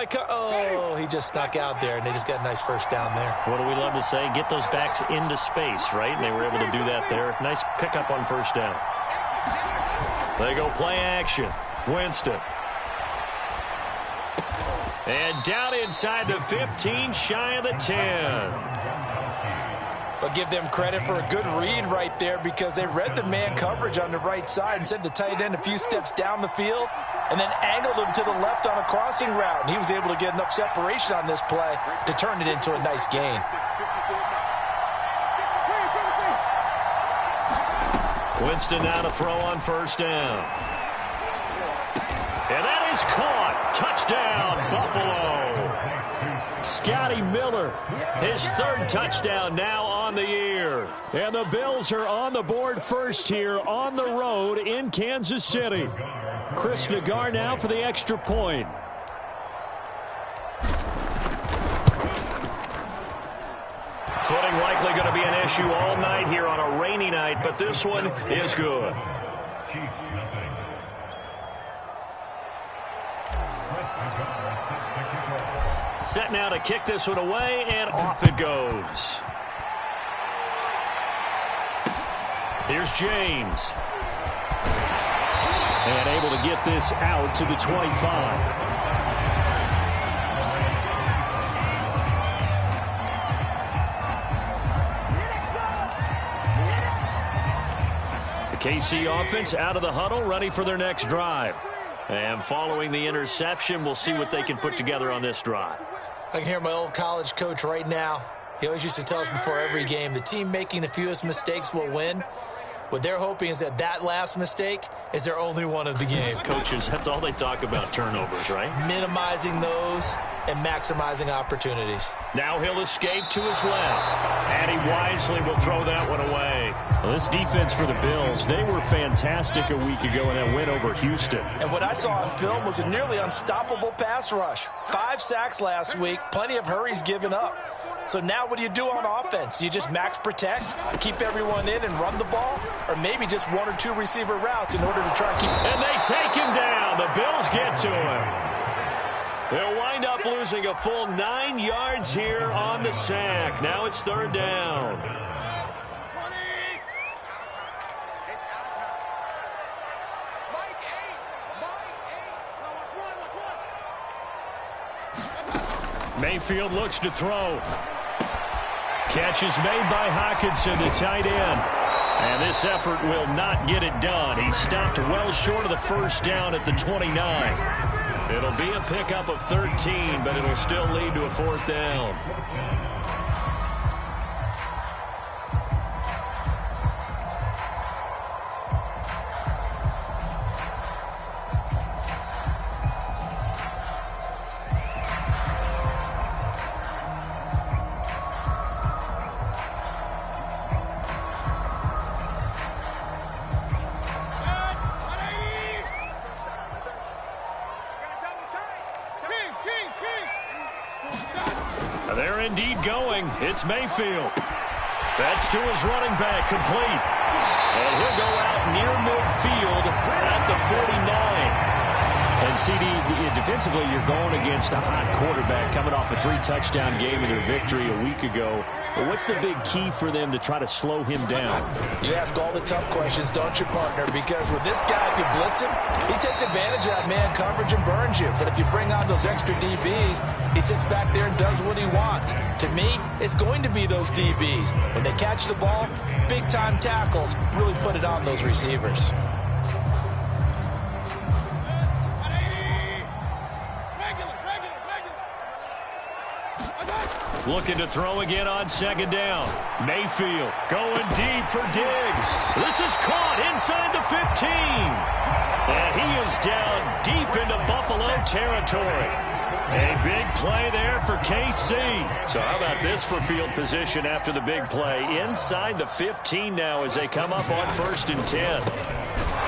might come. Oh, he just snuck out there, and they just got a nice first down there. What do we love to say? Get those backs into space, right? And they were able to do that there. Nice pickup on first down. They go play action. Winston. And down inside the 15, shy of the 10. But give them credit for a good read right there because they read the man coverage on the right side and sent the tight end a few steps down the field and then angled him to the left on a crossing route. And he was able to get enough separation on this play to turn it into a nice gain. Winston now to throw on first down. And that is caught. Touchdown, Buffalo. Scotty Miller, his third touchdown now on the year. And the Bills are on the board first here on the road in Kansas City. Chris Nagar now for the extra point. Footing likely going to be an issue all night here on a rainy night, but this one is good. Set now to kick this one away, and off it goes. Here's James. And able to get this out to the 25. KC offense out of the huddle, ready for their next drive. And following the interception, we'll see what they can put together on this drive. I can hear my old college coach right now. He always used to tell us before every game, the team making the fewest mistakes will win. What they're hoping is that that last mistake is their only one of the game. Coaches, that's all they talk about, turnovers, right? Minimizing those and maximizing opportunities. Now he'll escape to his left. And he wisely will throw that one away. Well, this defense for the Bills, they were fantastic a week ago in that win over Houston. And what I saw on film was a nearly unstoppable pass rush. 5 sacks last week, plenty of hurries given up. So now what do you do on offense? You just max protect, keep everyone in and run the ball, or maybe just 1 or 2 receiver routes in order to try and keep... And they take him down. The Bills get to him. They'll wind up losing a full 9 yards here on the sack. Now it's third down. Mayfield looks to throw. Catch is made by Hockenson, the tight end. And this effort will not get it done. He stopped well short of the first down at the 29. It'll be a pickup of 13, but it'll still lead to a fourth down. They're indeed going. It's Mayfield. That's to his running back, complete. And he'll go out near midfield at the 49. And, CD, defensively, you're going against a hot quarterback coming off a 3-touchdown game in their victory a week ago. But what's the big key for them to try to slow him down? You ask all the tough questions, don't you, partner? Because with this guy, if you blitz him, he takes advantage of that man coverage and burns you. But if you bring on those extra DBs, he sits back there and does what he wants. To me, it's going to be those DBs. When they catch the ball, big-time tackles really put it on those receivers. Looking to throw again on second down. Mayfield going deep for Diggs. This is caught inside the 15. And he is down deep into Buffalo territory. A big play there for KC. So how about this for field position after the big play? Inside the 15 now as they come up on 1st and 10.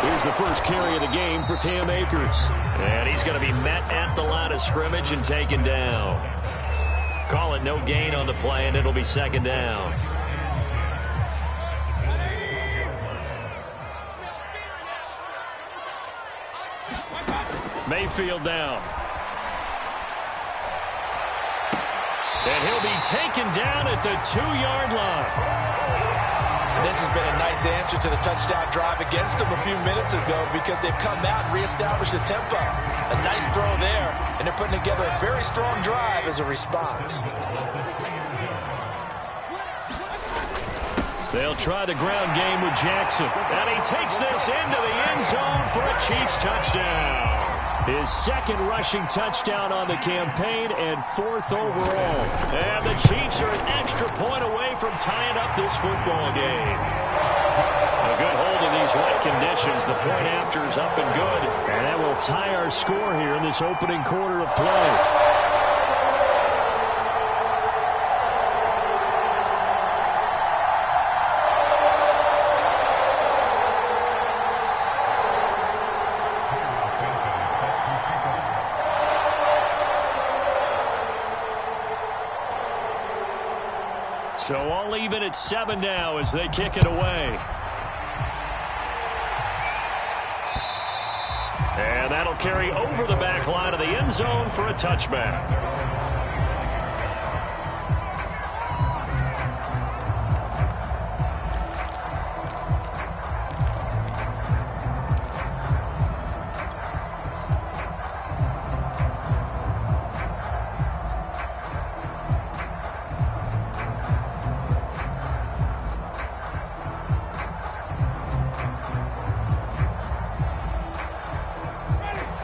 Here's the first carry of the game for Cam Akers. And he's going to be met at the line of scrimmage and taken down. Call it no gain on the play, and it'll be second down. Mayfield down. And he'll be taken down at the 2-yard line. This has been a nice answer to the touchdown drive against them a few minutes ago because they've come out and reestablished the tempo. A nice throw there, and they're putting together a very strong drive as a response. They'll try the ground game with Jackson. And he takes this into the end zone for a Chiefs touchdown. His second rushing touchdown on the campaign and 4th overall. And the Chiefs are an extra point away from tying up this football game. A good hold in these wet conditions. The point after is up and good. And that will tie our score here in this opening quarter of play. So all even at 7 now as they kick it away. And that'll carry over the back line of the end zone for a touchback.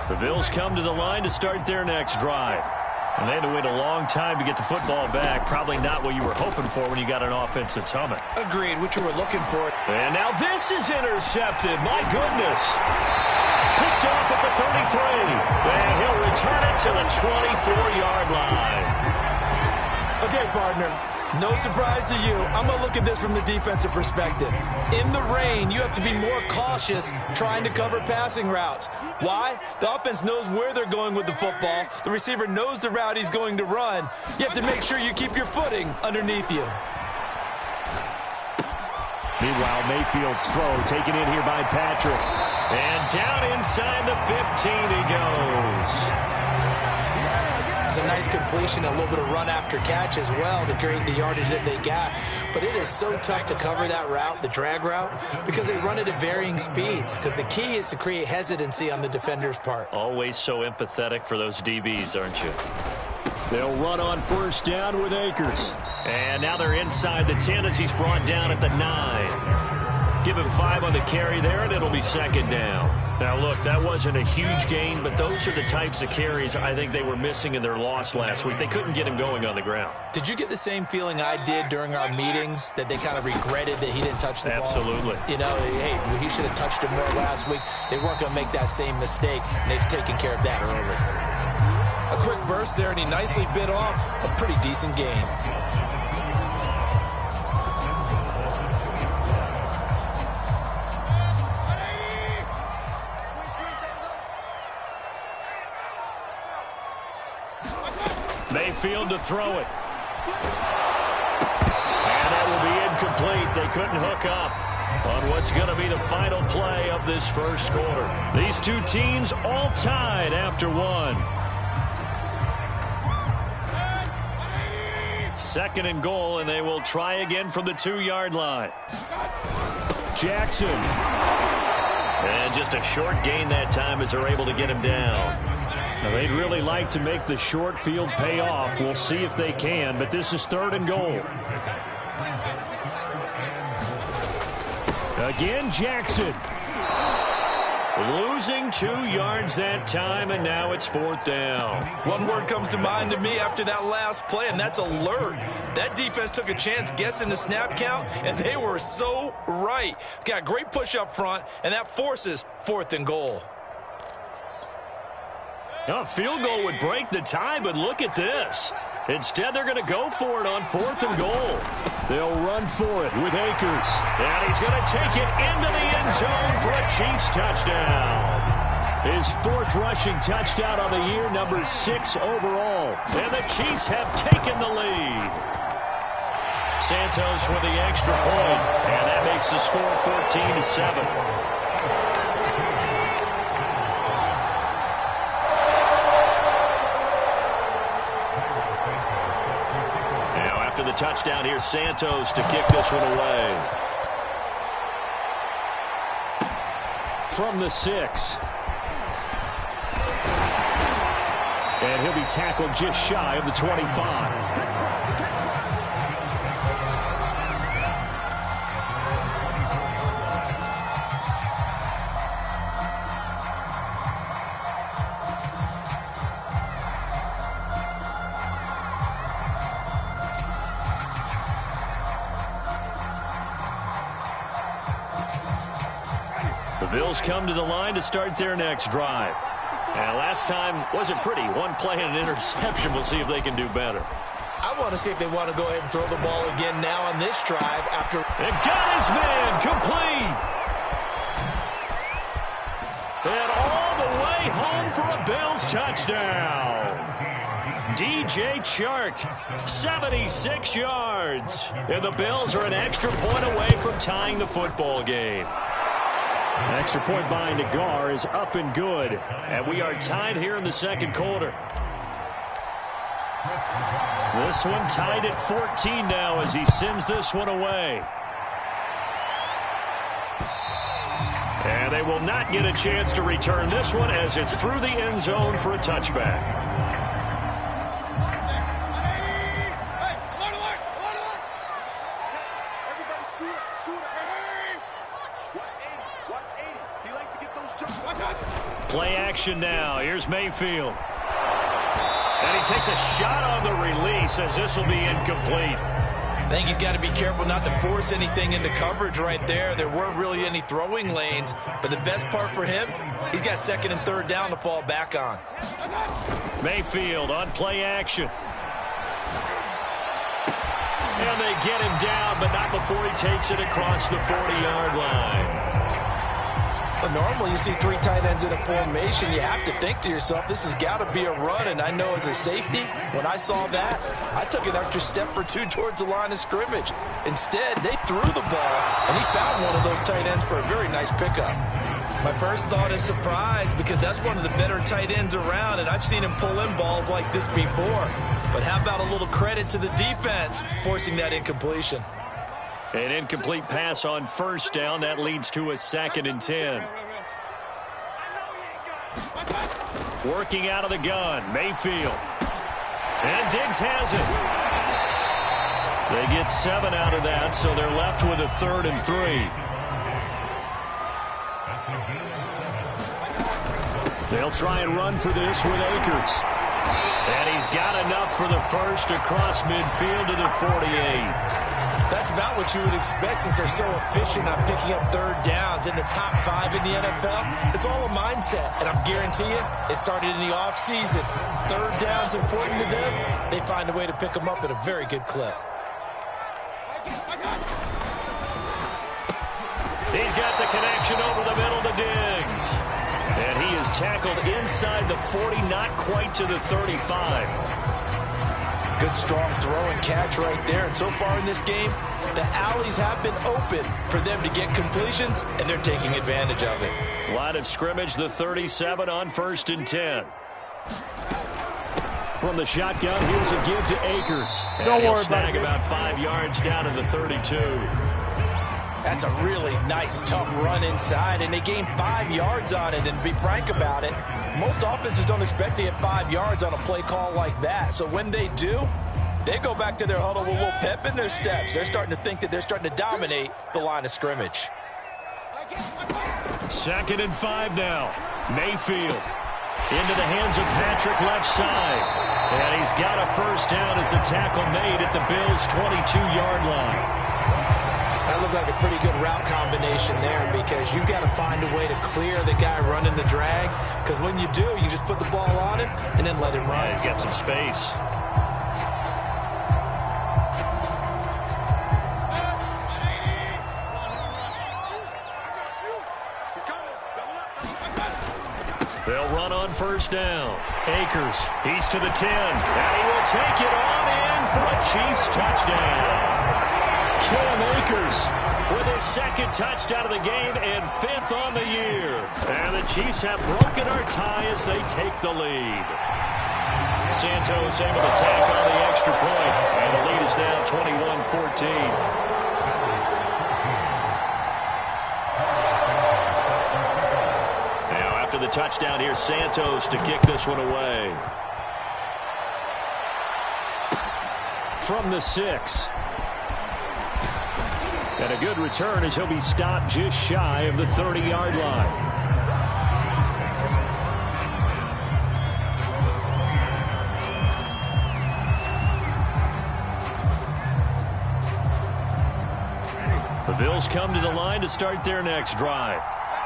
The Bills come to the line to start their next drive. And they had to wait a long time to get the football back. Probably not what you were hoping for when you got an offense that's humming. Agreed, what you were looking for. And now this is intercepted. My goodness. Picked off at the 33. And he'll return it to the 24-yard line. Okay, partner. No surprise to you. I'm going to look at this from the defensive perspective. In the rain, you have to be more cautious trying to cover passing routes. Why? The offense knows where they're going with the football. The receiver knows the route he's going to run. You have to make sure you keep your footing underneath you. Meanwhile, Mayfield's throw taken in here by Patrick. And down inside the 15 he goes. It's a nice completion, a little bit of run after catch as well to create the yardage that they got. But it is so tough to cover that route, the drag route, because they run it at varying speeds. Because the key is to create hesitancy on the defender's part. Always so empathetic for those DBs, aren't you? They'll run on first down with Akers. And now they're inside the 10 as he's brought down at the 9. Give him 5 on the carry there, and it'll be second down. Now, look, that wasn't a huge gain, but those are the types of carries I think they were missing in their loss last week. They couldn't get him going on the ground. Did you get the same feeling I did during our meetings, that they kind of regretted that he didn't touch the ball? Absolutely. You know, hey, he should have touched it more last week. They weren't going to make that same mistake, and they've taken care of that early. A quick burst there, and he nicely bit off a pretty decent game. Mayfield to throw it. And that will be incomplete. They couldn't hook up on what's going to be the final play of this first quarter. These two teams all tied after 1. Second and goal, and they will try again from the 2-yard line. Jackson. And just a short gain that time as they're able to get him down. Now, they'd really like to make the short field pay off. We'll see if they can, but this is 3rd and goal. Again, Jackson. Losing 2 yards that time, and now it's 4th down. One word comes to mind to me after that last play, and that's alert. That defense took a chance guessing the snap count, and they were so right. Got great push up front, and that forces 4th and goal. A field goal would break the tie, but look at this. Instead, they're going to go for it on 4th and goal. They'll run for it with Akers. And he's going to take it into the end zone for a Chiefs touchdown. His 4th rushing touchdown on the year, number 6 overall. And the Chiefs have taken the lead. Santos with the extra point, and that makes the score 14-7. after the touchdown. Here's Santos to kick this one away. From the 6. And he'll be tackled just shy of the 25. The Bills come to the line to start their next drive. And last time wasn't pretty. One play and an interception. We'll see if they can do better. I want to see if they want to go ahead and throw the ball again now on this drive after. And got his man complete. And all the way home for a Bills touchdown. DJ Chark, 76 yards. And the Bills are an extra point away from tying the football game. An extra point by Nagar is up and good. And we are tied here in the second quarter. This one tied at 14 now as he sends this one away. And they will not get a chance to return this one as it's through the end zone for a touchback. Play action now. Here's Mayfield. And he takes a shot on the release as this will be incomplete. I think he's got to be careful not to force anything into coverage right there. There weren't really any throwing lanes. But the best part for him, he's got second and third down to fall back on. Mayfield on play action. And they get him down, but not before he takes it across the 40-yard line. But normally you see three tight ends in a formation, you have to think to yourself, this has got to be a run. And I know as a safety, when I saw that, I took an extra step or two towards the line of scrimmage. Instead, they threw the ball, and he found one of those tight ends for a very nice pickup. My first thought is surprise, because that's one of the better tight ends around, and I've seen him pull in balls like this before. But how about a little credit to the defense forcing that incompletion? An incomplete pass on first down. That leads to a 2nd and 10. Working out of the gun, Mayfield. And Diggs has it. They get 7 out of that, so they're left with a 3rd and 3. They'll try and run for this with Akers. And he's got enough for the first across midfield to the 48. That's about what you would expect since they're so efficient on picking up third downs in the top 5 in the NFL. It's all a mindset, and I guarantee you, it started in the offseason. Third down's important to them. They find a way to pick them up at a very good clip. He's got the connection over the middle to Diggs. And he is tackled inside the 40, not quite to the 35. Good, strong throw and catch right there. And so far in this game, the alleys have been open for them to get completions, and they're taking advantage of it. Line of scrimmage, the 37 on 1st and 10. From the shotgun, here's a give to Akers. Don't worry snag about it. About 5 yards down to the 32. That's a really nice, tough run inside, and they gained 5 yards on it. And to be frank about it, most offenses don't expect to get 5 yards on a play call like that. So when they do, they go back to their huddle with a little pep in their steps. They're starting to think that they're starting to dominate the line of scrimmage. 2nd and 5 now. Mayfield into the hands of Patrick left side. And he's got a first down as the tackle made at the Bills' 22-yard line. That looked like a pretty good route combination there, because you've got to find a way to clear the guy running the drag, because when you do, you just put the ball on him and then let him run. Yeah, he's got some space. They'll run on first down. Akers, he's to the 10, and he will take it on in for a Chiefs touchdown. Cam Akers with his 2nd touchdown of the game and 5th on the year. And the Chiefs have broken our tie as they take the lead. Santos able to tack on the extra point. And the lead is now 21-14. After the touchdown, here's Santos to kick this one away. From the 6. And a good return as he'll be stopped just shy of the 30-yard line. The Bills come to the line to start their next drive.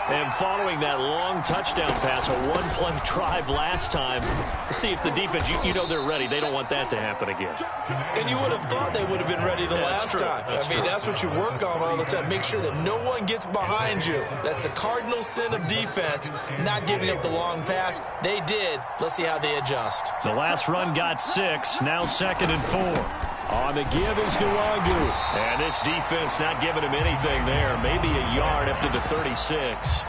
And following that long touchdown pass, a one-play drive last time, see if the defense, you know they're ready. They don't want that to happen again. And you would have thought they would have been ready the last time. That's what you work on all the time. Make sure that no one gets behind you. That's the cardinal sin of defense, not giving up the long pass. They did. Let's see how they adjust. The last run got 6, now 2nd and 4. On the give is Nwangu. And this defense not giving him anything there. Maybe a yard up to the 36.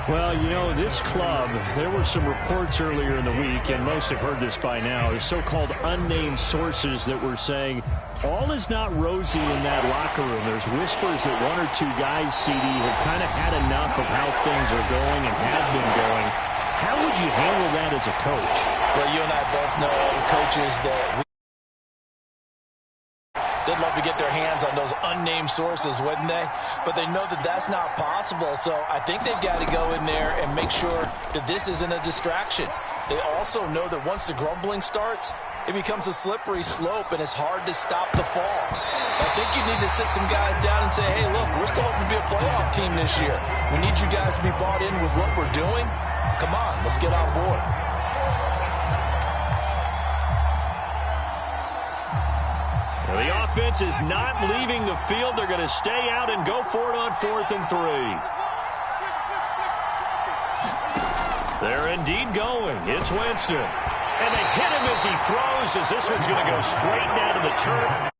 Well, you know, this club, there were some reports earlier in the week, and most have heard this by now, the so-called unnamed sources that were saying all is not rosy in that locker room. There's whispers that 1 or 2 guys, CD, have kind of had enough of how things are going and have been going. How would you handle that as a coach? Well, you and I both know coaches that they'd love to get their hands on those unnamed sources, wouldn't they? But they know that that's not possible, so I think they've got to go in there and make sure that this isn't a distraction. They also know that once the grumbling starts, it becomes a slippery slope, and it's hard to stop the fall. I think you need to sit some guys down and say, hey, look, we're still hoping to be a playoff team this year. We need you guys to be bought in with what we're doing. Come on, let's get on board. The offense is not leaving the field. They're going to stay out and go for it on 4th and 3. They're indeed going. It's Winston. And they hit him as he throws, as this one's going to go straight down to the turf.